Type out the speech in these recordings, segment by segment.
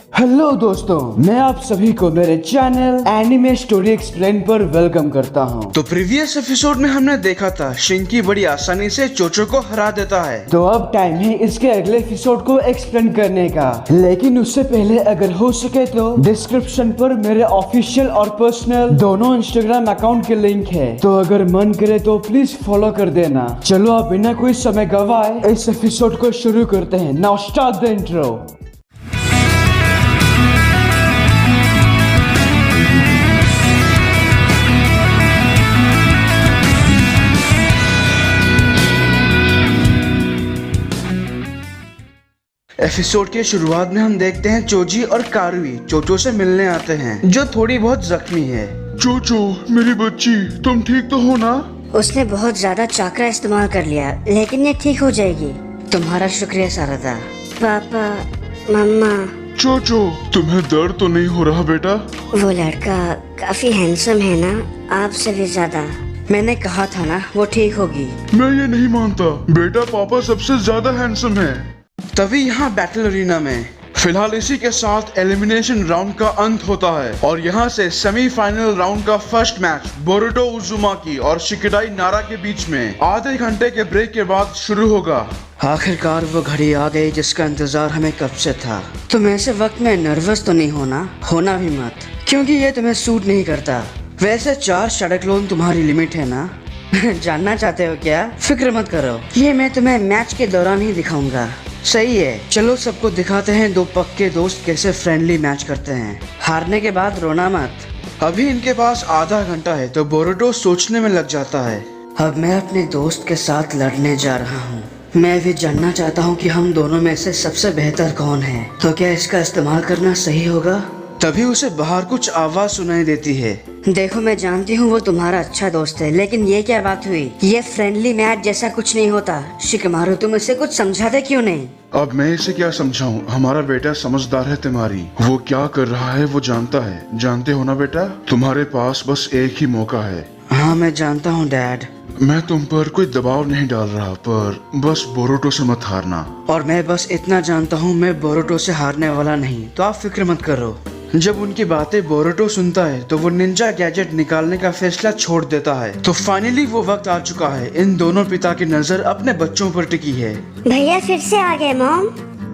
Hello दोस्तों, मैं आप सभी को मेरे चैनल एनिमे स्टोरी एक्सप्लेन पर वेलकम करता हूं। तो प्रीवियस एपिसोड में हमने देखा था शिंकी बड़ी आसानी से चोचो को हरा देता है। तो अब टाइम है इसके अगले एपिसोड को एक्सप्लेन करने का। लेकिन उससे पहले अगर हो सके तो डिस्क्रिप्शन पर मेरे ऑफिशियल और पर्सनल दोनों इंस्टाग्राम अकाउंट के लिंक है, तो अगर मन करे तो प्लीज फॉलो कर देना। चलो अब बिना कोई समय गवाए इस एपिसोड को शुरू करते हैं। Now start the intro. Episode के शुरुआत में हम देखते हैं चोजी और कारुई चोचो से मिलने आते हैं, जो थोड़ी बहुत जख्मी है। चोचो, मेरी बच्ची, तुम ठीक तो हो ना? उसने बहुत ज्यादा चाकरा इस्तेमाल कर लिया, लेकिन ये ठीक हो जाएगी। तुम्हारा शुक्रिया शारदा। पापा, मम्मा। चोचो, तुम्हें दर्द तो नहीं हो रहा बेटा? वो लड़का काफी हैंडसम है ना, आपसे भी ज्यादा। मैंने कहा था ना वो ठीक होगी। मैं ये नहीं मानता बेटा, पापा सबसे ज्यादा हैंडसम है। तभी यहाँ बैटल अरीना में फिलहाल इसी के साथ एलिमिनेशन राउंड का अंत होता है और यहाँ से सेमीफाइनल राउंड का फर्स्ट मैच बोरुटो उजुमाकी और शिकिडाई नारा के बीच में आधे घंटे के ब्रेक के बाद शुरू होगा। आखिरकार वो घड़ी आ गई जिसका इंतजार हमें कब से था। तुम ऐसे वक्त में नर्वस तो नहीं होना भी मत, क्योंकि ये तुम्हें सूट नहीं करता। वैसे 4 शैडो क्लोन तुम्हारी लिमिट है ना? जानना चाहते हो क्या? फिक्र मत करो, ये मैं तुम्हें मैच के दौरान ही दिखाऊंगा। सही है, चलो सबको दिखाते हैं दो पक्के दोस्त कैसे फ्रेंडली मैच करते हैं। हारने के बाद रोना मत। अभी इनके पास आधा घंटा है तो बोरुटो सोचने में लग जाता है। अब मैं अपने दोस्त के साथ लड़ने जा रहा हूँ। मैं भी जानना चाहता हूँ कि हम दोनों में से सबसे बेहतर कौन है, तो क्या इसका इस्तेमाल करना सही होगा? तभी उसे बाहर कुछ आवाज सुनाई देती है। देखो, मैं जानती हूँ वो तुम्हारा अच्छा दोस्त है, लेकिन ये क्या बात हुई? ये फ्रेंडली मैच जैसा कुछ नहीं होता। शिकमारू, तुम इसे कुछ समझाते क्यों नहीं? अब मैं इसे क्या समझाऊं? हमारा बेटा समझदार है तुम्हारी, वो क्या कर रहा है वो जानता है। जानते हो ना बेटा, तुम्हारे पास बस एक ही मौका है। हाँ मैं जानता हूँ डैड। मैं तुम पर कोई दबाव नहीं डाल रहा, पर बस बोरुटो से मत हारना। और मैं बस इतना जानता हूँ, मैं बोरुटो से हारने वाला नहीं, तो आप फिक्र मत करो। जब उनकी बातें बोरुटो सुनता है तो वो निंजा गैजेट निकालने का फैसला छोड़ देता है। तो फाइनली वो वक्त आ चुका है। इन दोनों पिता की नजर अपने बच्चों पर टिकी है। भैया फिर से आ गए मॉम।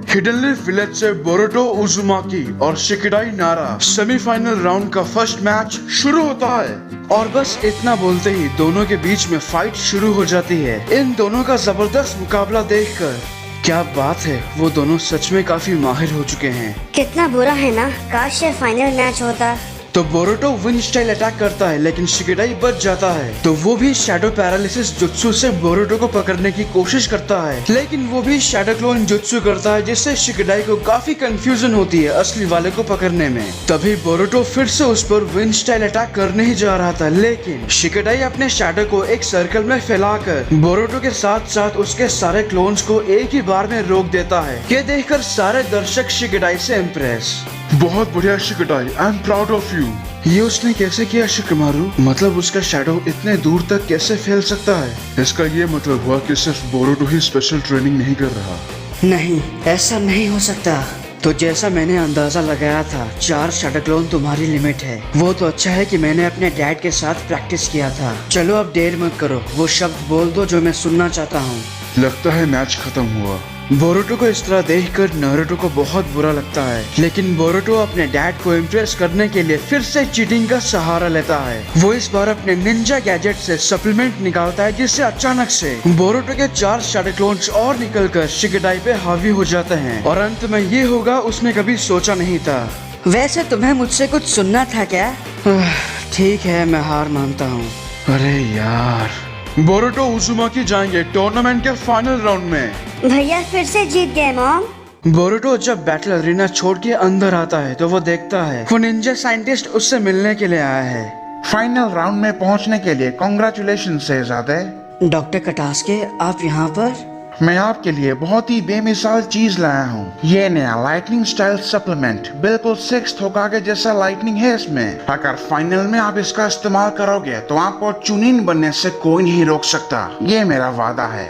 हिडन लीफ विलेज से बोरुटो उजुमाकी और शिकिडाई नारा सेमीफाइनल राउंड का फर्स्ट मैच शुरू होता है। और बस इतना बोलते ही दोनों के बीच में फाइट शुरू हो जाती है। इन दोनों का जबरदस्त मुकाबला देखकर क्या बात है, वो दोनों सच में काफी माहिर हो चुके हैं। कितना बुरा है ना, काश ये फाइनल मैच होता। तो बोरुटो विंड स्टाइल अटैक करता है, लेकिन शिकिडाई बच जाता है। तो वो भी शैडो पैरालिसिस जुत्सु से बोरुटो को पकड़ने की कोशिश करता है, लेकिन वो भी शैडो क्लोन जुत्सु करता है, जिससे शिकिडाई को काफी कंफ्यूजन होती है असली वाले को पकड़ने में। तभी बोरुटो फिर से उस पर विंड स्टाइल अटैक करने ही जा रहा था, लेकिन शिकिडाई अपने शैडो को एक सर्कल में फैलाकर बोरुटो के साथ साथ उसके सारे क्लोन्स को एक ही बार में रोक देता है। ये देखकर सारे दर्शक शिकिडाई से इम्प्रेस। बहुत बढ़िया शिकिडाई, I am proud of you. ये उसने कैसे किया शिकमारू? मतलब उसका शैडो इतने दूर तक कैसे फैल सकता है? इसका ये मतलब हुआ कि सिर्फ बोरुटो ही स्पेशल ट्रेनिंग नहीं कर रहा। नहीं, ऐसा नहीं हो सकता। तो जैसा मैंने अंदाजा लगाया था, 4 शैडो क्लोन तुम्हारी लिमिट है। वो तो अच्छा है कि मैंने अपने डैड के साथ प्रैक्टिस किया था। चलो अब देर मत करो, वो शब्द बोल दो जो मैं सुनना चाहता हूँ। लगता है मैच खत्म हुआ। बोरुटो को इस तरह देखकर नारुतो को बहुत बुरा लगता है, लेकिन बोरुटो अपने डैड को इम्प्रेस करने के लिए फिर से चीटिंग का सहारा लेता है। वो इस बार अपने निंजा गैजेट से सप्लीमेंट निकालता है, जिससे अचानक से बोरुटो के 4 शैडो क्लोन्स और निकलकर शिकिडाई पे हावी हो जाते हैं। और अंत में ये होगा उसने कभी सोचा नहीं था। वैसे तुम्हें मुझसे कुछ सुनना था क्या? ठीक है, मैं हार मानता हूँ। अरे यार, बोरुटो उजुमाकी जाएंगे टूर्नामेंट के फाइनल राउंड में। भैया फिर से जीत गए मॉम। बोरुटो जब बैटल अरीना छोड़ के अंदर आता है तो वो देखता है वो निंजा साइंटिस्ट उससे मिलने के लिए आया है। फाइनल राउंड में पहुंचने के लिए कांग्रेचुलेशन शहजादे। डॉक्टर कटास्के, आप यहाँ पर? मैं आपके लिए बहुत ही बेमिसाल चीज लाया हूँ। ये नया लाइटनिंग स्टाइल सप्लीमेंट बिल्कुल 6th होकागे जैसा लाइटनिंग है इसमें। अगर फाइनल में आप इसका इस्तेमाल करोगे तो आपको चुनिन बनने से कोई नहीं रोक सकता। ये मेरा वादा है।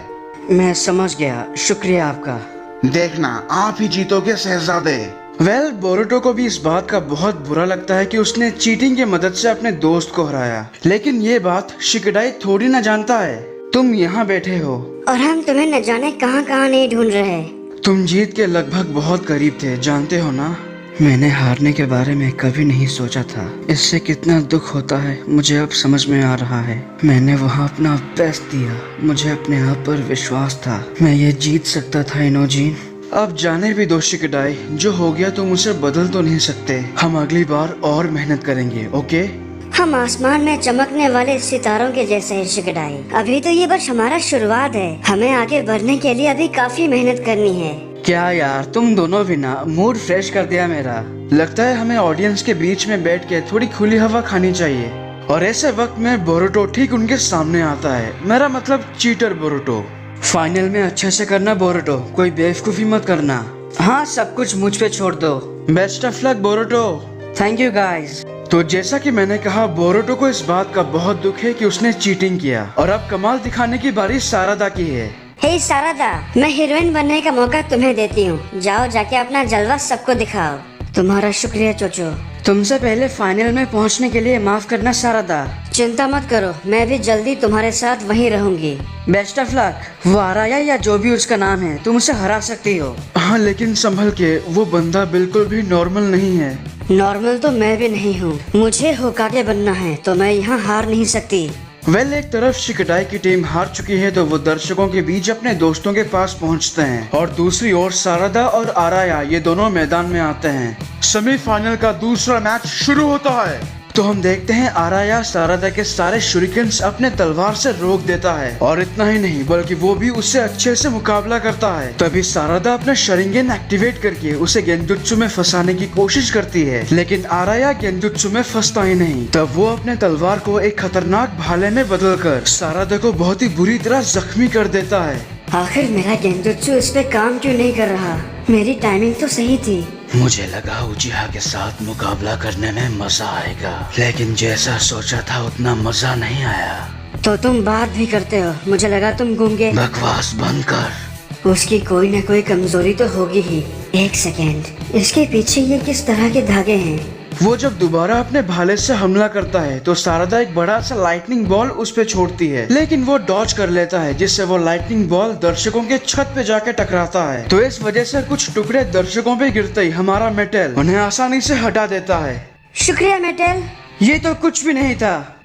मैं समझ गया, शुक्रिया आपका। देखना आप ही जीतोगे शहजादे। वेल बोरुटो को भी इस बात का बहुत बुरा लगता है कि उसने चीटिंग की मदद से अपने दोस्त को हराया, लेकिन ये बात शिकेडाई थोड़ी ना जानता है। तुम यहाँ बैठे हो और हम तुम्हें न जाने कहाँ कहाँ नहीं ढूंढ रहे। तुम जीत के लगभग बहुत करीब थे, जानते हो ना। मैंने हारने के बारे में कभी नहीं सोचा था। इससे कितना दुख होता है मुझे अब समझ में आ रहा है। मैंने वहाँ अपना बेस्ट दिया, मुझे अपने आप पर विश्वास था, मैं ये जीत सकता था इनोजीन। अब जाने भी दो शिकेडाई, जो हो गया तुम उसे बदल तो नहीं सकते। हम अगली बार और मेहनत करेंगे, ओके? हम आसमान में चमकने वाले सितारों के जैसे हैं शिकेडाई। अभी तो ये बस हमारा शुरुआत है, हमें आगे बढ़ने के लिए अभी काफी मेहनत करनी है। क्या यार, तुम दोनों भी ना मूड फ्रेश कर दिया मेरा। लगता है हमें ऑडियंस के बीच में बैठ के थोड़ी खुली हवा खानी चाहिए। और ऐसे वक्त में बोरुटो ठीक उनके सामने आता है, मेरा मतलब चीटर बोरुटो। फाइनल में अच्छे से करना बोरुटो, कोई बेवकूफी मत करना। हाँ, सब कुछ मुझ पे छोड़ दो। Best of luck Boruto. Thank you guys. तो जैसा कि मैंने कहा, बोरुटो को इस बात का बहुत दुख है कि उसने चीटिंग किया और अब कमाल दिखाने की बारी सारादा की है। हे सारादा, मैं हीरोइन बनने का मौका तुम्हें देती हूँ। जाओ जाके अपना जलवा सबको दिखाओ। तुम्हारा शुक्रिया चोचो। तुमसे पहले फाइनल में पहुंचने के लिए माफ करना सारादा। चिंता मत करो, मैं भी जल्दी तुम्हारे साथ वहीं रहूंगी। Best of luck. वो आराया या जो भी उसका नाम है, तुम उसे हरा सकती हो। हाँ, लेकिन संभल के, वो बंदा बिल्कुल भी नॉर्मल नहीं है। नॉर्मल तो मैं भी नहीं हूँ, मुझे होकागे बनना है, तो मैं यहाँ हार नहीं सकती। वेल, एक तरफ शिकेडाई की टीम हार चुकी है तो वो दर्शकों के बीच अपने दोस्तों के पास पहुंचते हैं, और दूसरी ओर सारादा और आराया ये दोनों मैदान में आते हैं। सेमीफाइनल का दूसरा मैच शुरू होता है। तो हम देखते हैं आराया सारादा के सारे शुरिकेन्स अपने तलवार से रोक देता है, और इतना ही नहीं बल्कि वो भी उससे अच्छे से मुकाबला करता है। तभी सारादा अपना शरिंगेन एक्टिवेट करके उसे गेंजुत्सु में फंसाने की कोशिश करती है, लेकिन आराया गेंजुत्सु में फंसता ही नहीं। तब वो अपने तलवार को एक खतरनाक भाले में बदलकर सारादा को बहुत ही बुरी तरह जख्मी कर देता है। आखिर मेरा गेंजुत्सु इस पे काम क्यों नहीं कर रहा? मेरी टाइमिंग तो सही थी। मुझे लगा उचिहा के साथ मुकाबला करने में मजा आएगा, लेकिन जैसा सोचा था उतना मजा नहीं आया। तो तुम बात भी करते हो, मुझे लगा तुम गूंगे। बकवास बंद कर। उसकी कोई न कोई कमजोरी तो होगी ही। एक सेकेंड, इसके पीछे ये किस तरह के धागे हैं? वो जब दोबारा अपने भाले से हमला करता है तो सारादा एक बड़ा सा लाइटनिंग बॉल उस पे छोड़ती है, लेकिन वो डॉज कर लेता है, जिससे वो लाइटनिंग बॉल दर्शकों के छत पे जाके टकराता है। तो इस वजह से कुछ टुकड़े दर्शकों पे गिरते ही हमारा मेटल उन्हें आसानी से हटा देता है। शुक्रिया मेटल। ये तो कुछ भी नहीं था।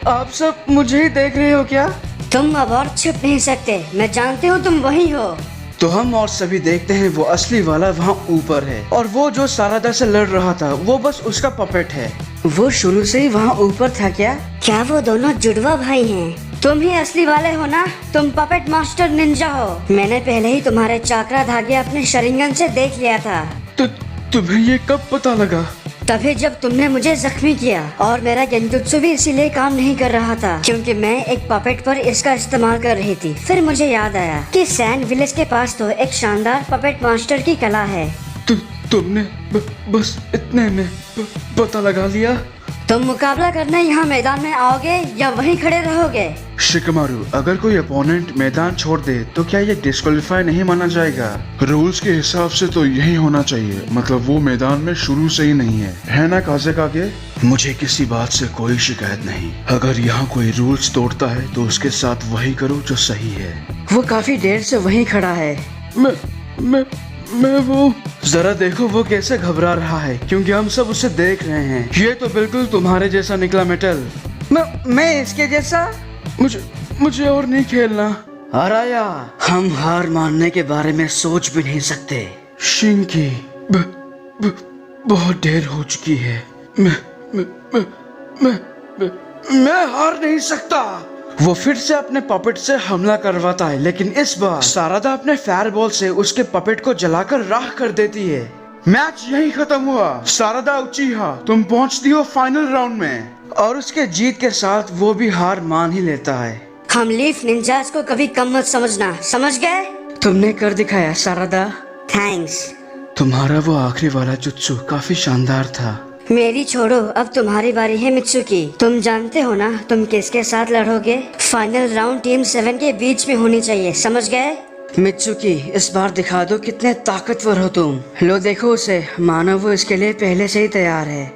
आप सब मुझे ही देख रहे हो क्या? तुम अब और छुप नहीं सकते, मैं जानती हूँ तुम वही हो। तो हम और सभी देखते हैं वो असली वाला वहाँ ऊपर है, और वो जो सारादा से लड़ रहा था वो बस उसका पपेट है। वो शुरू से ही वहाँ ऊपर था क्या? क्या वो दोनों जुड़वा भाई हैं? तुम ही असली वाले हो ना? तुम पपेट मास्टर निंजा हो। मैंने पहले ही तुम्हारे चाकरा धागे अपने शरिंगन से देख लिया था। तो तुम्हें ये कब पता लगा? तभी जब तुमने मुझे जख्मी किया, और मेरा गेंजुत्सु भी इसीलिए काम नहीं कर रहा था क्योंकि मैं एक पपेट पर इसका इस्तेमाल कर रही थी। फिर मुझे याद आया कि सैंड विलेज के पास तो एक शानदार पपेट मास्टर की कला है। तुमने बस इतने में पता लगा लिया? तुम मुकाबला करने यहाँ मैदान में आओगे या वहीं खड़े रहोगे? शिकमारू, अगर कोई अपोनेंट मैदान छोड़ दे तो क्या ये डिस्क्वालीफाई नहीं माना जाएगा? रूल्स के हिसाब से तो यही होना चाहिए, मतलब वो मैदान में शुरू से ही नहीं है ना काज़े? मुझे किसी बात से कोई शिकायत नहीं। अगर यहाँ कोई रूल्स तोड़ता है तो उसके साथ वही करो जो सही है। वो काफी देर से वहीं खड़ा है। मैं वो जरा देखो वो कैसे घबरा रहा है, क्योंकि हम सब उसे देख रहे हैं। ये तो बिल्कुल तुम्हारे जैसा निकला मेटल। मैं इसके जैसा? मुझे और नहीं खेलना। आराया, हम हार मानने के बारे में सोच भी नहीं सकते। शिंकी, बहुत देर हो चुकी है। मैं हार नहीं सकता। वो फिर से अपने पपेट से हमला करवाता है, लेकिन इस बार सारादा अपने फायर बॉल से उसके पपेट को जलाकर राख कर देती है। मैच यही खत्म हुआ। सारादा उचिहा, तुम पहुंचती हो फाइनल राउंड में, और उसके जीत के साथ वो भी हार मान ही लेता है। हम लीफ निंजास को कभी कम मत समझना, समझ गए? तुमने कर दिखाया सारादा। थैंक्स। तुम्हारा वो आखिरी वाला जुत्सु काफी शानदार था। मेरी छोड़ो, अब तुम्हारी बारी है मित्सुकी। तुम जानते हो ना तुम किसके साथ लड़ोगे? फाइनल राउंड टीम 7 के बीच में होनी चाहिए, समझ गए? मित्सुकी, इस बार दिखा दो कितने ताकतवर हो तुम। लो देखो उसे, मानो वो इसके लिए पहले से ही तैयार है।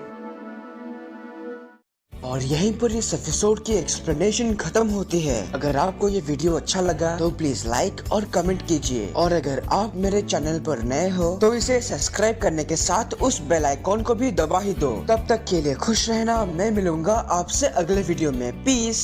और यहीं पर इस एपिसोड की एक्सप्लेनेशन खत्म होती है। अगर आपको ये वीडियो अच्छा लगा तो प्लीज लाइक और कमेंट कीजिए, और अगर आप मेरे चैनल पर नए हो तो इसे सब्सक्राइब करने के साथ उस बेल आइकॉन को भी दबा ही दो। तब तक के लिए खुश रहना, मैं मिलूंगा आपसे अगले वीडियो में। पीस।